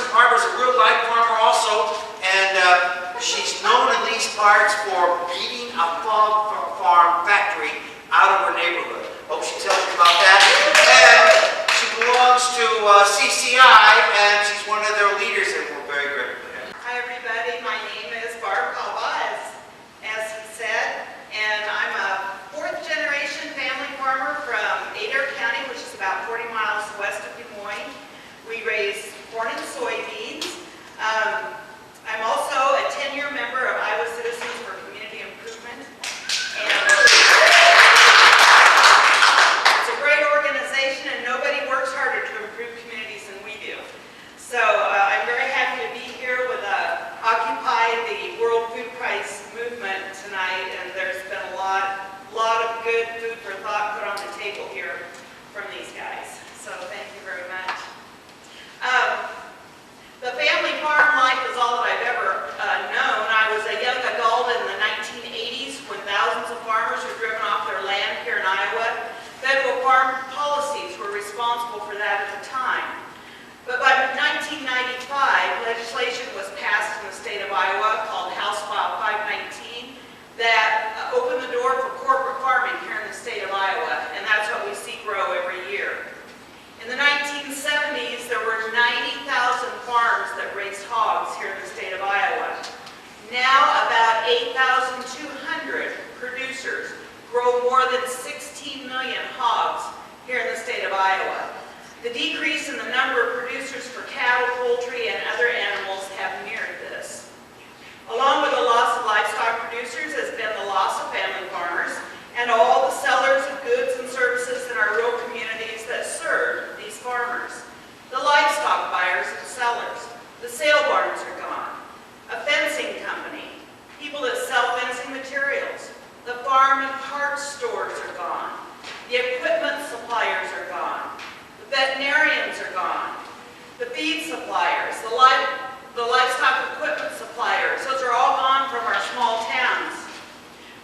Barbara's a real life farmer also, and she's known in these parts for beating a hog farm factory out of her neighborhood. Hope she tells you about that. And she belongs to CCI, and she's one of their leaders, and we're very grateful for that. Hi everybody, my name is Barb, as he said, and I'm a fourth-generation family farmer from Adair County, which is about 40 miles west of Des Moines. We raise corn and soybeans. I'm also a 10-year member of Iowa Citizens for Community Improvement. And it's a great organization, and nobody works harder to improve communities than we do. So I'm very happy to be here with Occupy the World Food Price movement tonight, and there's been a lot of good food for thought put on the table here from these guys. So thank you very much. The family farm life is all that I've ever known. I was a young adult in the 1980s when thousands of farmers were driven off their land here in Iowa. Federal farm policies were responsible for that at the time. But by 1995, legislation was passed in the state of Iowa called House File 519 that opened the door for corporate farming here in the state of Iowa, and that's what we see grow every year. In the 1970s, there were 90,000 farms that raised hogs here in the state of Iowa. Now, about 8,200 producers grow more than 16 million hogs here in the state of Iowa. The decrease in the number of producers for cattle, poultry, and other animals have mirrored this. Along with the loss of livestock producers has been the loss of family farmers and all the sellers of goods and services in our rural communities that serve these farmers. The livestock buyers and sellers. The sale barns are gone. A fencing company. People that sell fencing materials. The farm and parts stores are gone. The equipment suppliers are gone. The veterinarians are gone. The feed suppliers. The livestock equipment suppliers. Those are all gone from our small towns.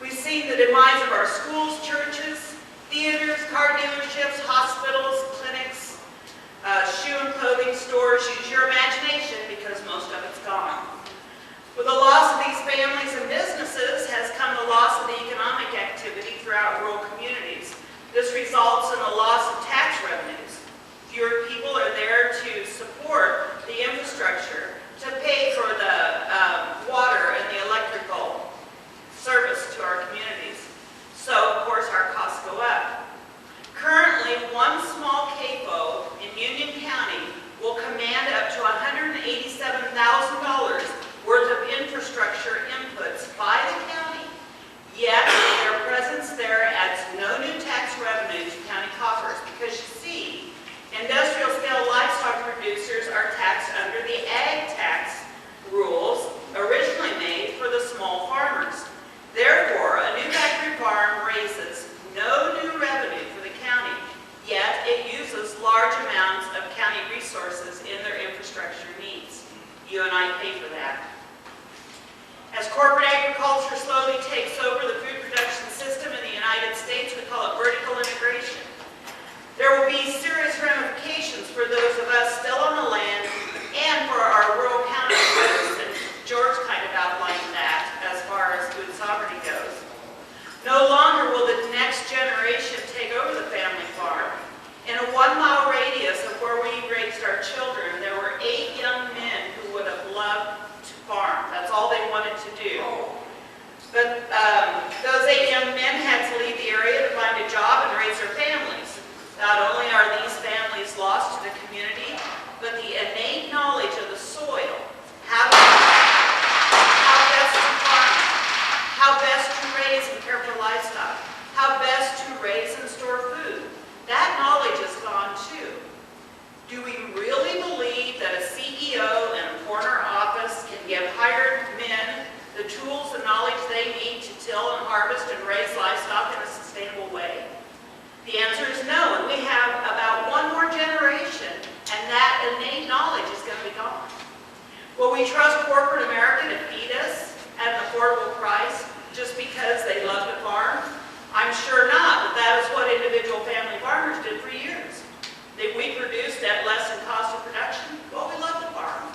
We've seen the demise of our schools, churches, theaters, car dealerships, hospitals, clinics, shoe and clothing stores. Use your imagination because most of it's gone. With the loss of these families and businesses has come the loss of the economic activity throughout rural communities. This results in the loss of tax revenues. Fewer people are there to support the infrastructure, to pay for the water and the electrical service to our communities. So, of course, our costs go up. Currently, one small CAFO in Union County will command up to $187,000 worth of infrastructure inputs by the county, yet their presence there adds no new tax revenue to county coffers because you see, industrial scale livestock producers are taxed under the ag tax rules originally made for the small farmers. Therefore, a new factory farm raises no new revenue for the county, yet it uses large amounts of county resources in their infrastructure needs. You and I pay for that. As corporate agriculture slowly takes over the food production system in the United States, we call it vertical integration. There will be serious ramifications for those of us still on the land and for our rural counties, and George kind of outlined that as far as food sovereignty goes. No longer will the next generation take over the family farm. In a 1-mile radius of where we raised our children, there were 8 young men who would have loved to farm. That's all they wanted to do. But those 8 young men had to leave the area to find a job and raise their families. Not only are these families lost to the community, but the innate knowledge of the soil, how best to farm, how best to raise and care for livestock, how best to raise and store food. That knowledge is gone too. Do we really believe that a CEO in a corner office can give hired men the tools and knowledge they need to till and harvest and raise livestock in a sustainable way? The answer is no, and we have about 1 more generation, and that innate knowledge is going to be gone. Will we trust corporate America to feed us at an affordable price just because they love to farm? I'm sure not, but that is what individual family farmers did for years. We produced at less than cost of production. Well, we love to farm.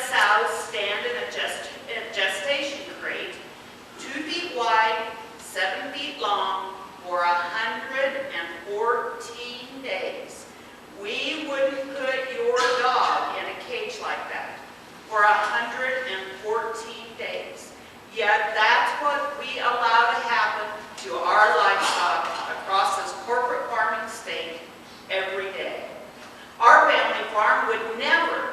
bred sows stand in a gestation crate, 2 feet wide, 7 feet long, for 114 days. We wouldn't put your dog in a cage like that for 114 days. Yet that's what we allow to happen to our livestock across this corporate farming state every day. Our family farm would never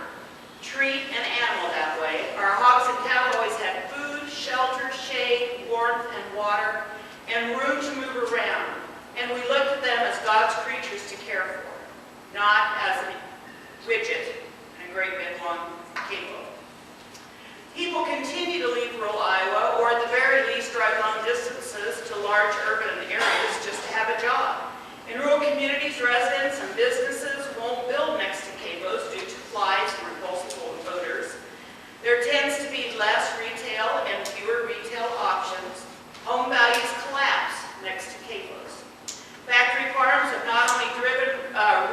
treat an animal that way. Our hogs and cattle always had food, shelter, shade, warmth, and water, and room to move around. And we looked at them as God's creatures to care for, not as a widget in a great big long cable. People continue to leave rural Iowa, or at the very least drive long distances to large urban areas just to have a job. In rural communities, residents and businesses won't build next to cabos due to flies and repulsive odors. There tends to be less retail and fewer retail options. Home values collapse next to cabos. Factory farms have not only driven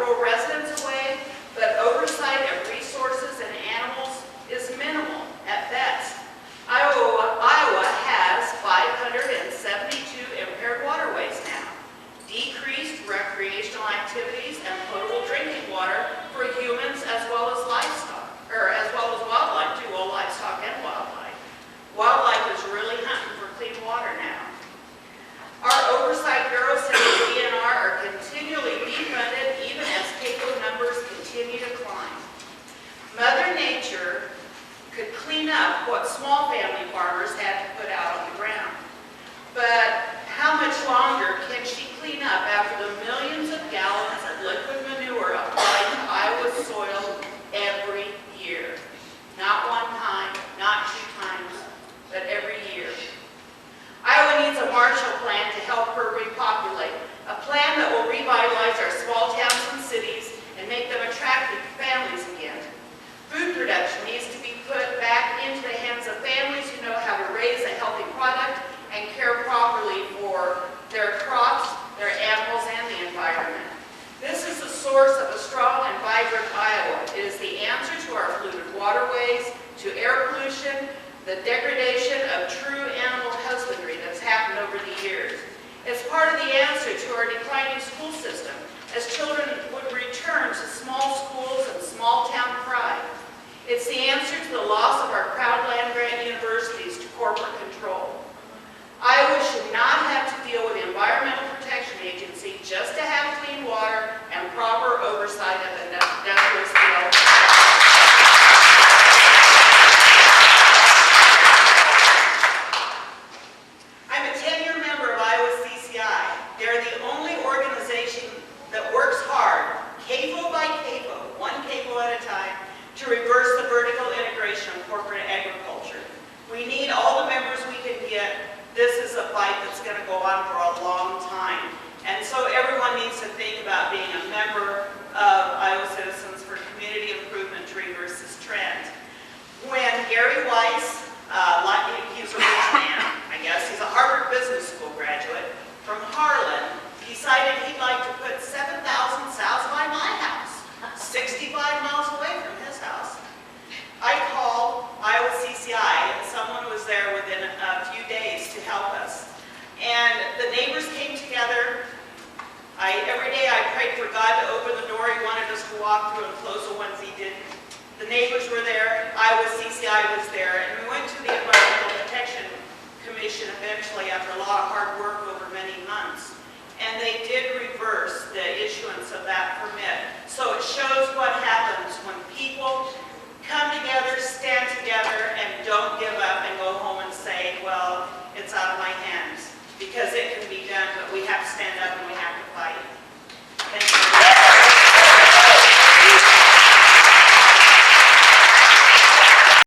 rural residents away, but oversight of resources and animals is minimal at best. Iowa has 572 impaired waterways now, decreased recreational activities and potable drinking water for humans as well as livestock, or as well as wildlife too, well, livestock and wildlife. Wildlife is really hunting for clean water now. Our oversight bureaus and the DNR are continually defunded even as CAPO numbers continue to climb. Mother Nature could clean up what small family farmers had to put out on the ground. But how much longer can she clean up after the millions of gallons of liquid manure applied to Iowa's soil every year? Not one time, not 2 times, but every year. Iowa needs a Marshall Plan to help her repopulate, a plan that will revitalize our small towns and cities and make them attractive to families again. Food production needs to be put back into the hands of families who know how to raise a healthy product and care properly for their crops, their animals, and the environment. This is the source of a strong and vibrant Iowa. It is the answer to our polluted waterways, to air pollution, the degradation of true animal husbandry that's happened over the years. It's part of the answer to our declining school system, as children would return to small schools and small town pride. It's the answer to the loss of our proud land-grant universities to corporate control. Iowa should not have to deal with the Environmental Protection Agency just to have clean water and proper oversight of the industrial scale. I'm a 10-year member of Iowa CCI. They're the only organization that works hard, CAFO by CAFO, one CAFO at a time, to reverse the vertical integration of corporate agriculture. We need all the members we can get. This is a fight that's going to go on for a long time. And so everyone needs to think about being a member of Iowa Citizens for Community Improvement to reverse this trend. When Gary Weiss, he's a rich man, I guess, he's a Harvard Business School graduate from Harlan, decided he'd like to put 7,000 sows by my house, 65 miles away from his house. I called Iowa CCI, and someone was there within a few days to help us. And the neighbors came together. Every day I prayed for God to open the door He wanted us to walk through and close the ones He didn't. The neighbors were there. I